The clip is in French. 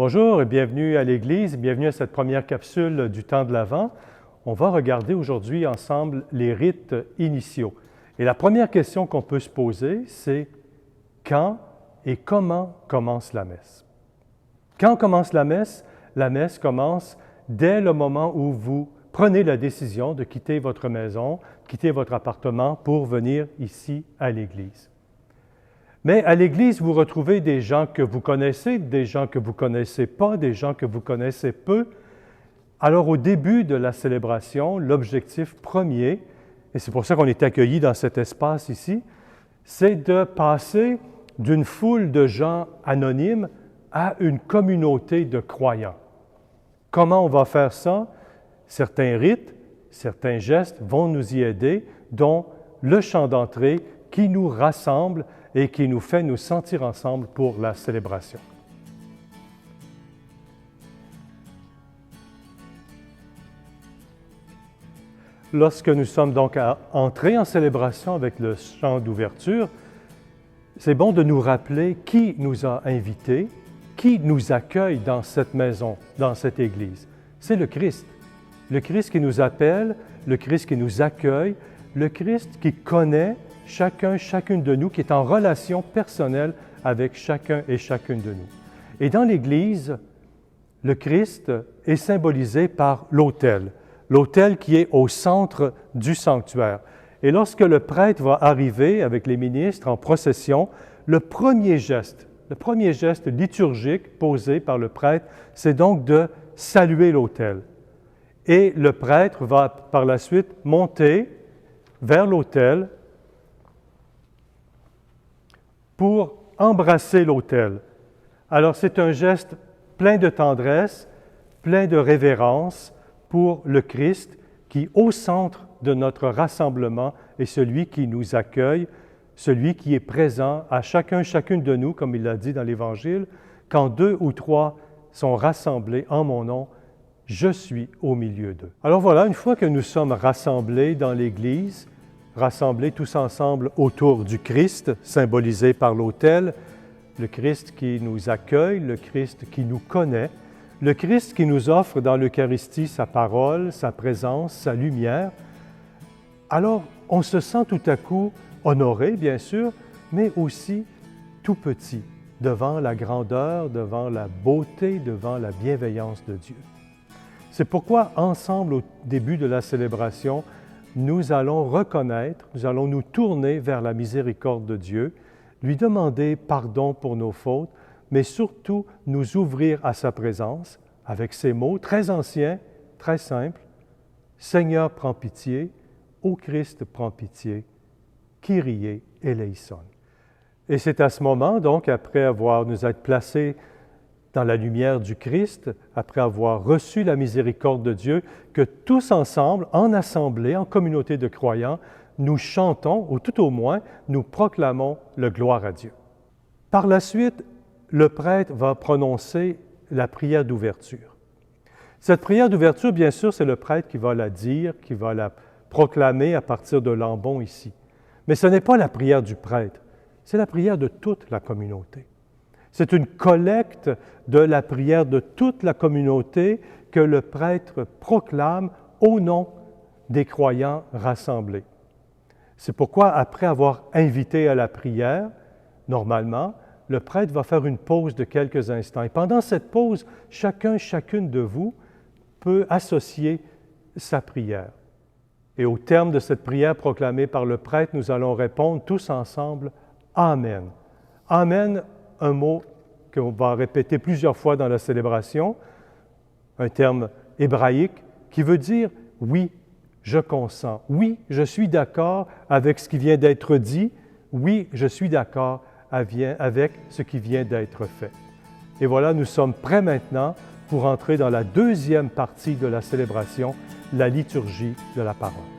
Bonjour et bienvenue à l'Église, bienvenue à cette première capsule du temps de l'Avent. On va regarder aujourd'hui ensemble les rites initiaux. Et la première question qu'on peut se poser, c'est quand et comment commence la messe? Quand commence la messe? La messe commence dès le moment où vous prenez la décision de quitter votre maison, quitter votre appartement pour venir ici à l'Église. Mais à l'Église, vous retrouvez des gens que vous connaissez, des gens que vous ne connaissez pas, des gens que vous connaissez peu. Alors au début de la célébration, l'objectif premier, et c'est pour ça qu'on est accueillis dans cet espace ici, c'est de passer d'une foule de gens anonymes à une communauté de croyants. Comment on va faire ça? Certains rites, certains gestes vont nous y aider, dont le chant d'entrée qui nous rassemble et qui nous fait nous sentir ensemble pour la célébration. Lorsque nous sommes donc entrés en célébration avec le chant d'ouverture, c'est bon de nous rappeler qui nous a invités, qui nous accueille dans cette maison, dans cette Église. C'est le Christ. Le Christ qui nous appelle, le Christ qui nous accueille, le Christ qui connaît chacune de nous, qui est en relation personnelle avec chacun et chacune de nous. Et dans l'Église, le Christ est symbolisé par l'autel qui est au centre du sanctuaire. Et lorsque le prêtre va arriver avec les ministres en procession, le premier geste liturgique posé par le prêtre, c'est donc de saluer l'autel. Et le prêtre va par la suite monter vers l'autel pour embrasser l'autel. Alors c'est un geste plein de tendresse, plein de révérence pour le Christ qui, au centre de notre rassemblement, est celui qui nous accueille, celui qui est présent à chacune de nous, comme il l'a dit dans l'Évangile, quand 2 ou 3 sont rassemblés en mon nom, je suis au milieu d'eux. Alors voilà, une fois que nous sommes rassemblés dans l'Église, rassemblés tous ensemble autour du Christ, symbolisé par l'autel, le Christ qui nous accueille, le Christ qui nous connaît, le Christ qui nous offre dans l'Eucharistie sa parole, sa présence, sa lumière. Alors, on se sent tout à coup honoré, bien sûr, mais aussi tout petit devant la grandeur, devant la beauté, devant la bienveillance de Dieu. C'est pourquoi, ensemble, au début de la célébration, nous allons reconnaître, nous allons nous tourner vers la miséricorde de Dieu, lui demander pardon pour nos fautes, mais surtout nous ouvrir à sa présence avec ces mots très anciens, très simples. « Seigneur, prends pitié. Ô Christ, prends pitié. Kyrie eleison. » Et c'est à ce moment, donc, après avoir nous être placés dans la lumière du Christ, après avoir reçu la miséricorde de Dieu, que tous ensemble, en assemblée, en communauté de croyants, nous chantons, ou tout au moins, nous proclamons le gloire à Dieu. Par la suite, le prêtre va prononcer la prière d'ouverture. Cette prière d'ouverture, bien sûr, c'est le prêtre qui va la dire, qui va la proclamer à partir de l'ambon ici. Mais ce n'est pas la prière du prêtre, c'est la prière de toute la communauté. C'est une collecte de la prière de toute la communauté que le prêtre proclame au nom des croyants rassemblés. C'est pourquoi, après avoir invité à la prière, normalement, le prêtre va faire une pause de quelques instants. Et pendant cette pause, chacune de vous peut associer sa prière. Et au terme de cette prière proclamée par le prêtre, nous allons répondre tous ensemble « Amen ». Amen, un mot qu'on va répéter plusieurs fois dans la célébration, un terme hébraïque qui veut dire « oui, je consens »,« oui, je suis d'accord avec ce qui vient d'être dit »,« oui, je suis d'accord avec ce qui vient d'être fait ». Et voilà, nous sommes prêts maintenant pour entrer dans la deuxième partie de la célébration, la liturgie de la parole.